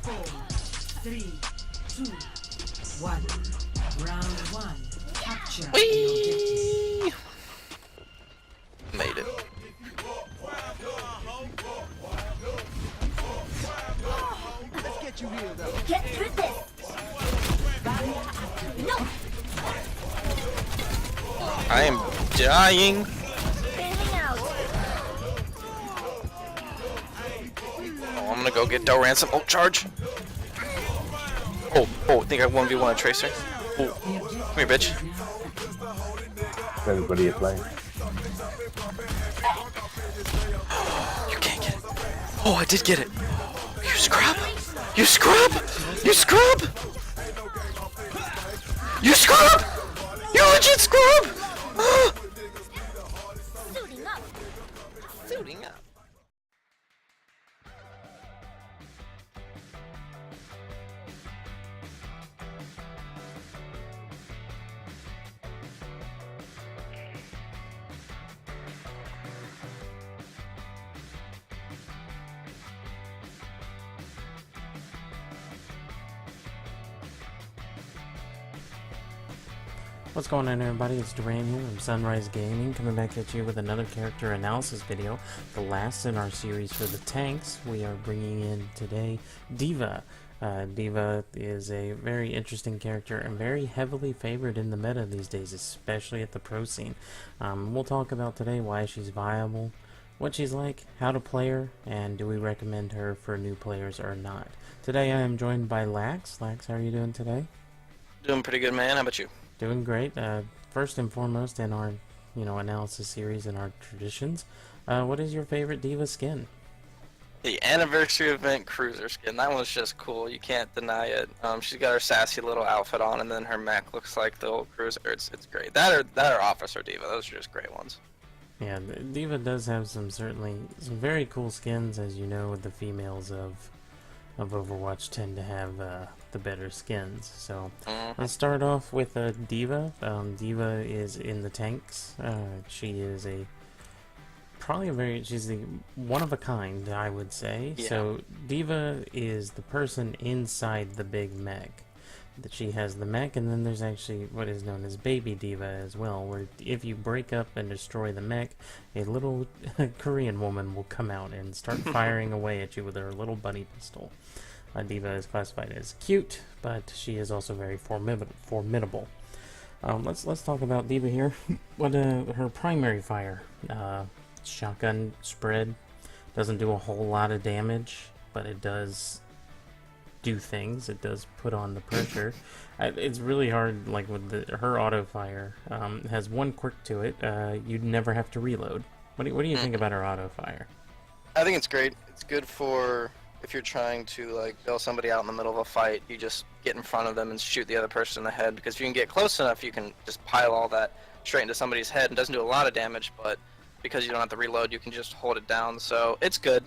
3, 2, 1. Round 1. Capture. Whee! Made it. Let's get you healed up. Get through this! No! I am dying. Bailing out! Oh, I'm gonna go get Del Ransom. Oh, charge. Oh, I think I 1v1 a Tracer. Oh, come here, bitch. Everybody is playing. You can't get it. Oh, I did get it. You scrub. You scrub. You scrub. You scrub. You legit scrub. Suiting up! Suiting up. What's going on, everybody? It's Duran here from Sunrise Gaming, coming back at you with another character analysis video, the last in our series for the tanks. We are bringing in today D.VA. D.VA is a very interesting character and very heavily favored in the meta these days, especially at the pro scene. We'll talk about today why she's viable, what she's like, how to play her, and do we recommend her for new players or not. Today I am joined by Lax. Lax, how are you doing today? Doing pretty good, man. How about you? Doing great. First and foremost in our, analysis series and our traditions, what is your favorite D.VA skin? The anniversary event cruiser skin. That one's just cool. You can't deny it. She's got her sassy little outfit on, and then her mech looks like the old cruiser. It's great. That or Officer D.VA. Those are just great ones. Yeah, D.VA does have some very cool skins, as you know. The females of Overwatch tend to have the better skins. So let's start off with D.VA. D.VA is in the tanks. She is she's the one of a kind, I would say. Yeah. So D.VA is the person inside the big mech. That she has the mech, and then there's actually what is known as baby D.VA as well, where if you break up and destroy the mech, a little Korean woman will come out and start firing away at you with her little bunny pistol. D.VA is classified as cute, but she is also very formidable. Let's talk about D.VA here. What her primary fire? Shotgun spread. Doesn't do a whole lot of damage, but it does do things. It does put on the pressure. It's really hard, like with her auto fire. Has one quirk to it. You'd never have to reload. What do you think about her auto fire? I think it's great. It's good for if you're trying to like bail somebody out in the middle of a fight. You just get in front of them and shoot the other person in the head, because if you can get close enough, you can just pile all that straight into somebody's head. It doesn't do a lot of damage, but because you don't have to reload, you can just hold it down. So it's good.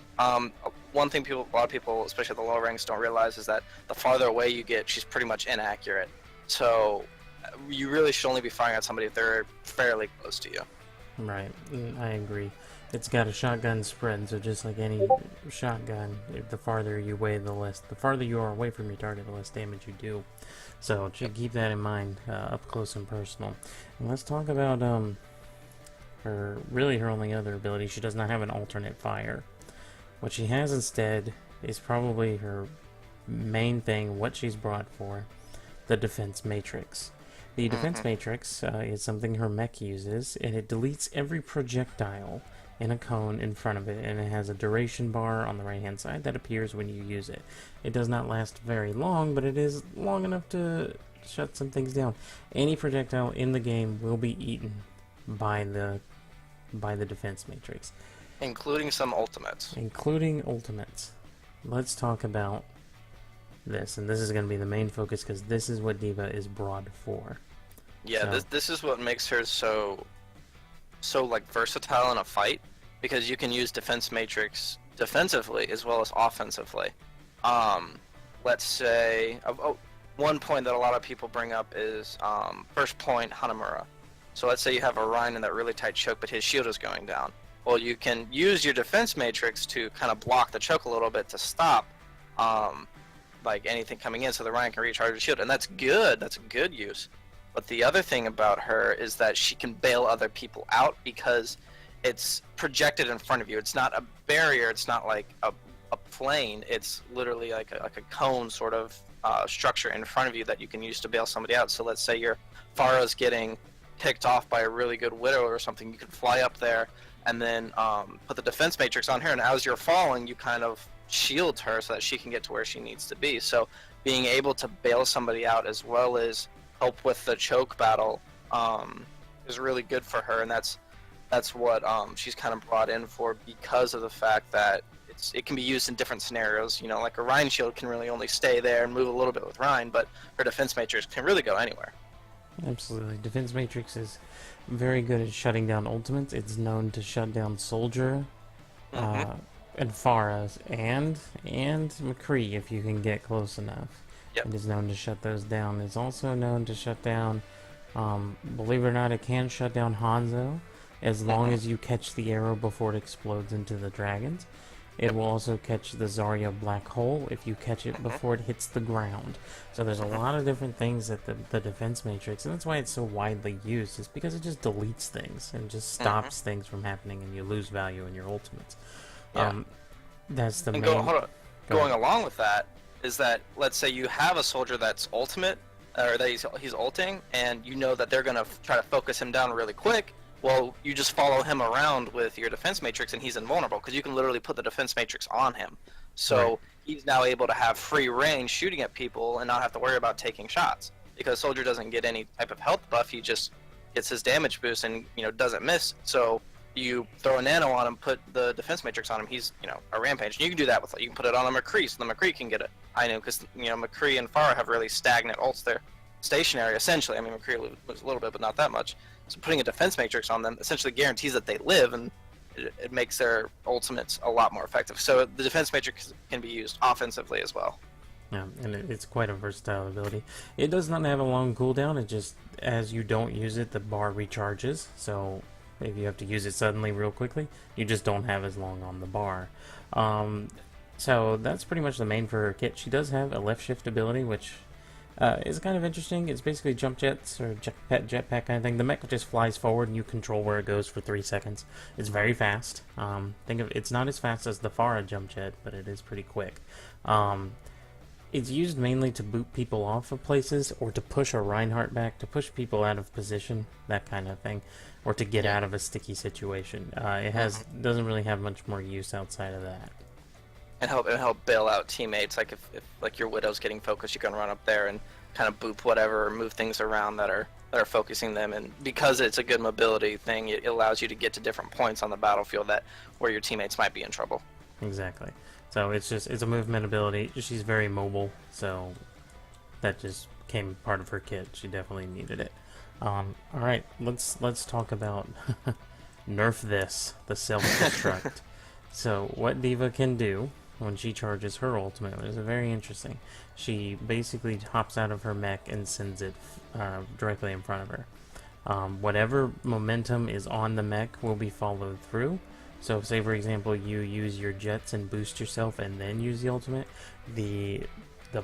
One thing a lot of people, especially at the lower ranks, don't realize is that the farther away you get, she's pretty much inaccurate. So you really should only be firing at somebody if they're fairly close to you. Right, I agree. It's got a shotgun spread, so just like any shotgun, the farther you are away from your target, the less damage you do. So keep that in mind, up close and personal. And let's talk about her only other ability. She does not have an alternate fire. What she has instead is probably her main thing, what she's brought for, the defense matrix. The defense matrix is something her mech uses, and it deletes every projectile in a cone in front of it, and it has a duration bar on the right hand side that appears when you use it. It does not last very long, but it is long enough to shut some things down. Any projectile in the game will be eaten by the defense matrix, Including some ultimates. Let's talk about this, and this is going to be the main focus because this is what D.VA is brought for. Yeah, So- this is what makes her so like versatile in a fight, because you can use defense matrix defensively as well as offensively. Let's say one point that a lot of people bring up is first point Hanamura. So let's say you have a Ryan in that really tight choke, but his shield is going down. Well, you can use your defense matrix to kind of block the choke a little bit to stop like anything coming in, so the Ryan can recharge her shield, and that's good. That's a good use. But the other thing about her is that she can bail other people out because it's projected in front of you. It's not a barrier. It's not like a plane. It's literally like a cone sort of structure in front of you that you can use to bail somebody out. So let's say your Pharah's getting picked off by a really good Widow or something. You can fly up there and then put the defense matrix on her, and as you're falling, you kind of shield her so that she can get to where she needs to be. So being able to bail somebody out as well as help with the choke battle is really good for her, and that's what she's kind of brought in for, because of the fact that it can be used in different scenarios. You know, like a Rhine shield can really only stay there and move a little bit with Rhine, but her defense matrix can really go anywhere. Absolutely. Defense matrix is very good at shutting down ultimates. It's known to shut down Soldier, and Pharah's, and McCree if you can get close enough. Yep. It is known to shut those down. It's also known to shut down, believe it or not, it can shut down Hanzo as long as you catch the arrow before it explodes into the dragons. It will also catch the Zarya black hole if you catch it before it hits the ground. So there's a lot of different things that the defense matrix, and that's why it's so widely used, is because it just deletes things and just stops things from happening, and you lose value in your ultimates. That's the main... Going along with that is that, let's say you have a soldier that's ultimate, or that he's ulting, and you know that they're going to try to focus him down really quick. Well, you just follow him around with your defense matrix, and he's invulnerable, because you can literally put the defense matrix on him. So he's now able to have free range shooting at people and not have to worry about taking shots, because soldier doesn't get any type of health buff. He just gets his damage boost and, you know, doesn't miss. So you throw a nano on him, put the defense matrix on him, he's, you know, a rampage. And you can do that with, you can put it on a McCree, so the McCree can get it. I know, because, you know, McCree and Pharah have really stagnant ults. They're stationary, essentially. I mean, McCree moves a little bit, but not that much. So putting a defense matrix on them essentially guarantees that they live, and it makes their ultimates a lot more effective. So the defense matrix can be used offensively as well. Yeah, and it's quite a versatile ability. It does not have a long cooldown. It just, as you don't use it, the bar recharges. So if you have to use it suddenly real quickly, you just don't have as long on the bar. So that's pretty much the main for her kit. She does have a left shift ability, which is kind of interesting. It's basically jump jets or jetpack kind of thing. The mech just flies forward and you control where it goes for 3 seconds. It's very fast. Think of it's not as fast as the Pharah jump jet, but it is pretty quick. It's used mainly to boot people off of places, or to push a Reinhardt back, to push people out of position, that kind of thing, or to get out of a sticky situation. It doesn't really have much more use outside of that. And help bail out teammates. Like if like your Widow's getting focused, you can run up there and kind of boop whatever, or move things around that are focusing them. And because it's a good mobility thing, it allows you to get to different points on the battlefield where your teammates might be in trouble. Exactly. So it's a movement ability. She's very mobile, so that just became part of her kit. She definitely needed it. All right, let's talk about nerf this, the self-destruct. So what D.Va can do when she charges her ultimate is very interesting. She basically hops out of her mech and sends it directly in front of her. Whatever momentum is on the mech will be followed through. So say for example you use your jets and boost yourself and then use the ultimate, the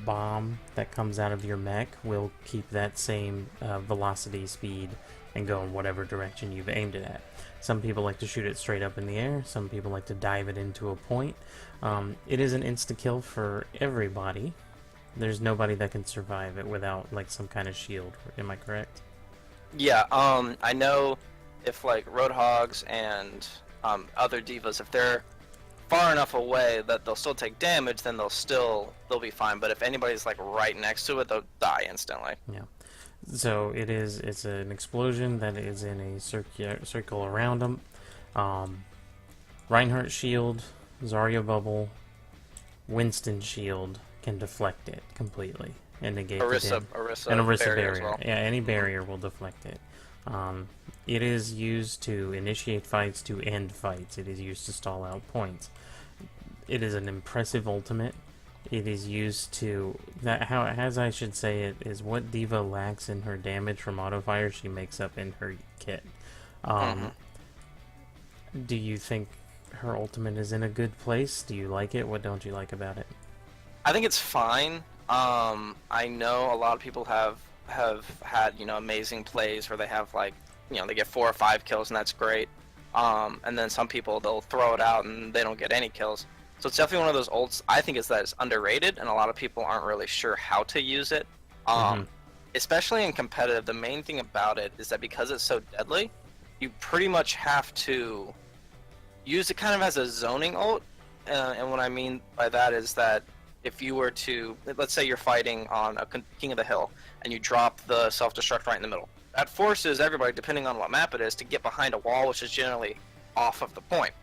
bomb that comes out of your mech will keep that same velocity, speed, and go in whatever direction you've aimed it at. Some people like to shoot it straight up in the air, some people like to dive it into a point. It is an insta-kill for everybody. There's nobody that can survive it without like some kind of shield, am I correct? Yeah, I know if like Roadhogs and other D.Vas, if they're far enough away that they'll still take damage, then they'll be fine. But if anybody's like right next to it, they'll die instantly. Yeah. So it's an explosion that is in a circle around them. Reinhardt shield, Zarya bubble, Winston shield can deflect it completely and negate Orisa barrier as well. Yeah, any barrier will deflect it. It is used to initiate fights, to end fights. It is used to stall out points. It is an impressive ultimate. It is used to as I should say it, is what D.Va lacks in her damage from auto fire, she makes up in her kit. Do you think her ultimate is in a good place? Do you like it? What don't you like about it? I think it's fine. I know a lot of people have had, you know, amazing plays where they have like, you know, they get 4 or 5 kills and that's great. And then some people, they'll throw it out and they don't get any kills. So it's definitely one of those ults. I think that it's underrated and a lot of people aren't really sure how to use it. Especially in competitive, the main thing about it is that because it's so deadly, you pretty much have to use it kind of as a zoning ult. And what I mean by that is that if you were to, let's say you're fighting on a King of the Hill, and you drop the self-destruct right in the middle. That forces everybody, depending on what map it is, to get behind a wall, which is generally off of the point.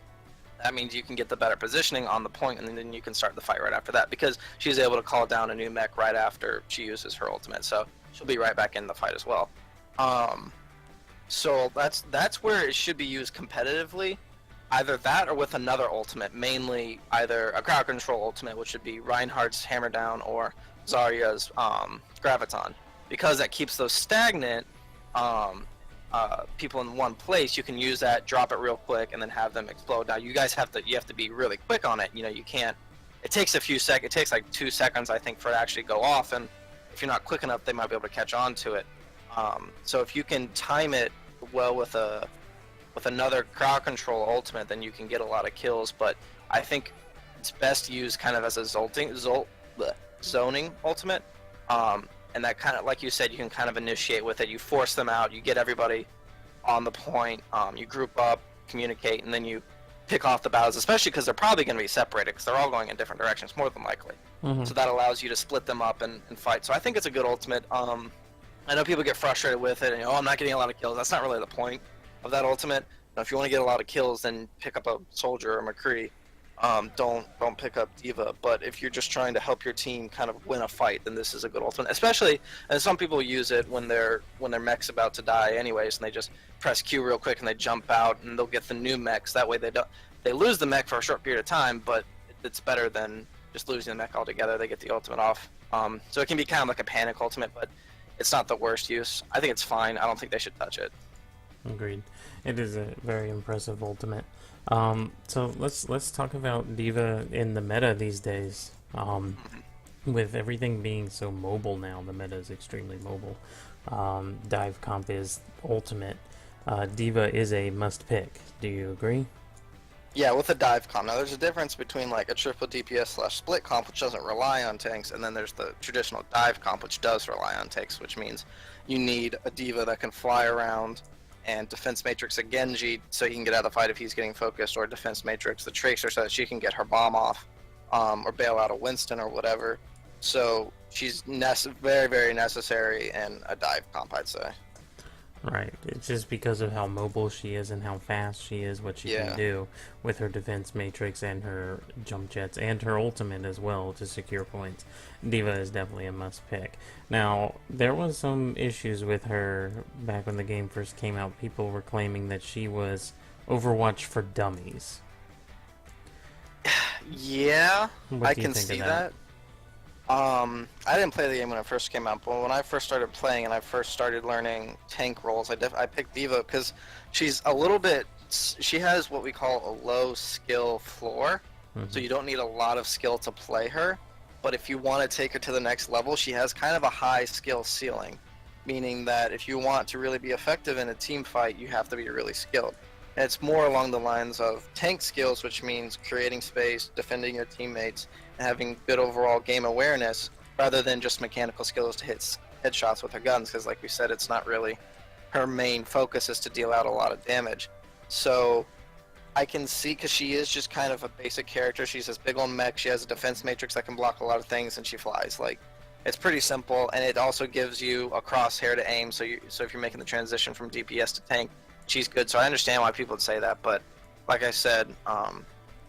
That means you can get the better positioning on the point, and then you can start the fight right after that, because she's able to call down a new mech right after she uses her ultimate, so she'll be right back in the fight as well. So that's where it should be used competitively. Either that or with another ultimate, mainly either a crowd control ultimate, which would be Reinhardt's Hammer Down or Zarya's Graviton. Because that keeps those stagnant people in one place, you can use that, drop it real quick, and then have them explode. Now you guys have to be really quick on it. You know, you can't. It takes a few seconds. It takes like 2 seconds, I think, for it to actually go off. And if you're not quick enough, they might be able to catch on to it. So if you can time it well with another crowd control ultimate, then you can get a lot of kills. But I think it's best used kind of as a zoning ultimate. And that kind of, like you said, you can kind of initiate with it. You force them out, you get everybody on the point, you group up, communicate, and then you pick off the battles, especially because they're probably going to be separated because they're all going in different directions, more than likely. So that allows you to split them up and fight. So I think it's a good ultimate. I know people get frustrated with it, and I'm not getting a lot of kills. That's not really the point of that ultimate. Now, if you want to get a lot of kills, then pick up a Soldier or McCree. Don't pick up D.Va. But if you're just trying to help your team kind of win a fight, then this is a good ultimate. Especially, and some people use it when their mech's about to die anyways, and they just press Q real quick and they jump out, and they'll get the new mechs. That way they lose the mech for a short period of time, but it's better than just losing the mech altogether. They get the ultimate off. So it can be kind of like a panic ultimate, but it's not the worst use. I think it's fine. I don't think they should touch it. Agreed. It is a very impressive ultimate. So let's talk about D.Va in the meta these days. With everything being so mobile now, the meta is extremely mobile. Dive comp is ultimate. D.Va is a must pick. Do you agree? Yeah, with a dive comp. Now, there's a difference between like a triple DPS / split comp, which doesn't rely on tanks, and then there's the traditional dive comp, which does rely on tanks, which means you need a D.Va that can fly around, and defense matrix a Genji so he can get out of the fight if he's getting focused, or defense matrix the Tracer so that she can get her bomb off, or bail out a Winston or whatever. So she's very, very necessary in a dive comp, I'd say. Right. It's just because of how mobile she is and how fast she is, what she can do with her defense matrix and her jump jets and her ultimate as well to secure points. D.Va is definitely a must pick. Now, there was some issues with her back when the game first came out. People were claiming that she was Overwatch for dummies. Yeah, What I do you can think see of that? I didn't play the game when it first came out, but when I first started playing and I first started learning tank roles, I picked D.Va because she's a little bit. She has what we call a low skill floor, so you don't need a lot of skill to play her. But if you want to take her to the next level, she has kind of a high skill ceiling, meaning that if you want to really be effective in a team fight, you have to be really skilled. And it's more along the lines of tank skills, which means creating space, defending your teammates, and having good overall game awareness, rather than just mechanical skills to hit headshots with her guns, because like we said, it's not really her main focus is to deal out a lot of damage. So I can see, because she is just kind of a basic character. She's this big old mech, she has a defense matrix that can block a lot of things, and she flies. Like, it's pretty simple, and it also gives you a crosshair to aim, so if you're making the transition from DPS to tank, she's good. So I understand why people would say that, but like I said,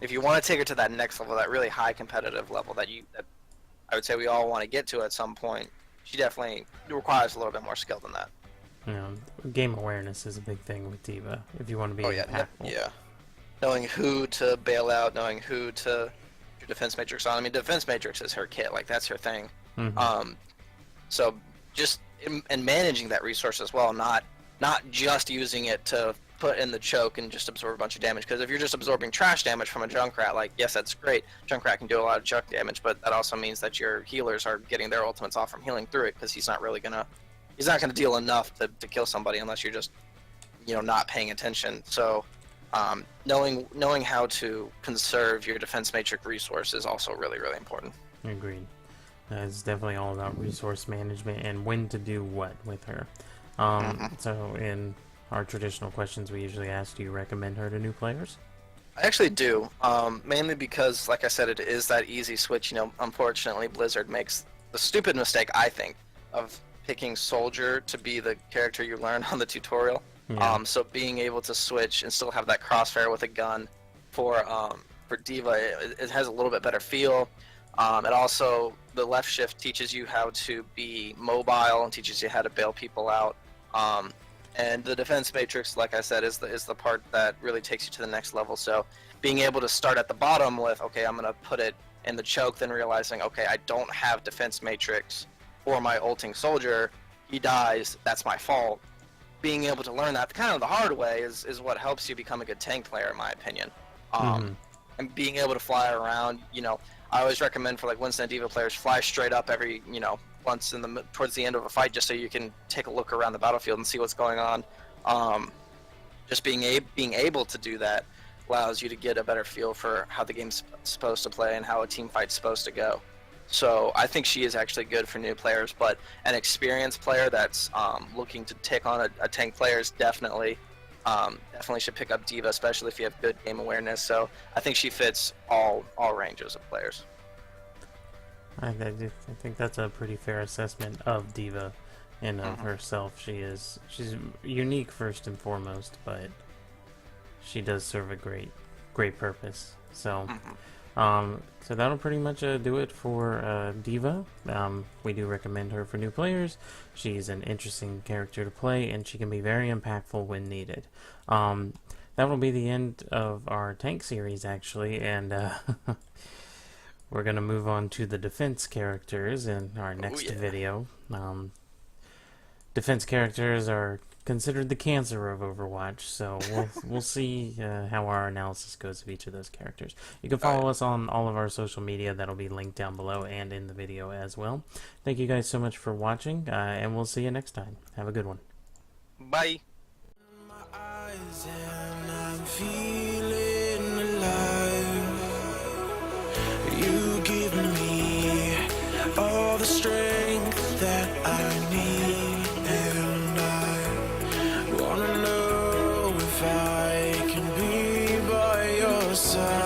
if you want to take her to that next level, that really high competitive level that I would say we all want to get to at some point, she definitely requires a little bit more skill than that. Game awareness is a big thing with D.Va if you want to be impactful. Yeah. Knowing who to bail out, knowing who to your defense matrix on. I mean, defense matrix is her kit, like that's her thing. So just in managing that resource as well, not just using it to put in the choke and just absorb a bunch of damage. Because if you're just absorbing trash damage from a Junkrat, like, yes, that's great. Junkrat can do a lot of junk damage, but that also means that your healers are getting their ultimates off from healing through it, because he's not gonna deal enough to kill somebody unless you're just, you know, not paying attention. So knowing how to conserve your defense matrix resource is also really, really important. Agreed. It's definitely all about resource management and when to do what with her. So in our traditional questions we usually ask, do you recommend her to new players? I actually do, mainly because, like I said, it is that easy switch. You know, unfortunately, Blizzard makes the stupid mistake, I think, of picking Soldier to be the character you learn on the tutorial. Yeah. So being able to switch and still have that crossfire with a gun for D.Va, it has a little bit better feel. It also, the left shift teaches you how to be mobile and teaches you how to bail people out. And the defense matrix, like I said, is the part that really takes you to the next level. So being able to start at the bottom with, okay, I'm gonna put it in the choke, then realizing, okay, I don't have defense matrix for my ulting soldier, he dies, that's my fault. Being able to learn that kind of the hard way is what helps you become a good tank player, in my opinion. And being able to fly around, you know, I always recommend for like Winston and D.Va players, fly straight up every, you know, once towards the end of a fight, just so you can take a look around the battlefield and see what's going on. Just being able to do that allows you to get a better feel for how the game's supposed to play and how a team fight's supposed to go. So I think she is actually good for new players, but an experienced player that's looking to take on a tank player is definitely should pick up D.Va, especially if you have good game awareness. So I think she fits all ranges of players. I think that's a pretty fair assessment of D.Va and of herself. She's unique first and foremost, but she does serve a great purpose. So so that'll pretty much do it for D.Va. We do recommend her for new players. She's an interesting character to play, and she can be very impactful when needed. That will be the end of our tank series, actually, and we're going to move on to the defense characters in our next video. Defense characters are considered the cancer of Overwatch, so we'll see how our analysis goes of each of those characters. You can follow us on all of our social media. That'll be linked down below and in the video as well. Thank you guys so much for watching, and we'll see you next time. Have a good one. Bye. I'm feeling alive. You give me all the strength that I need, and I wanna know if I can be by your side.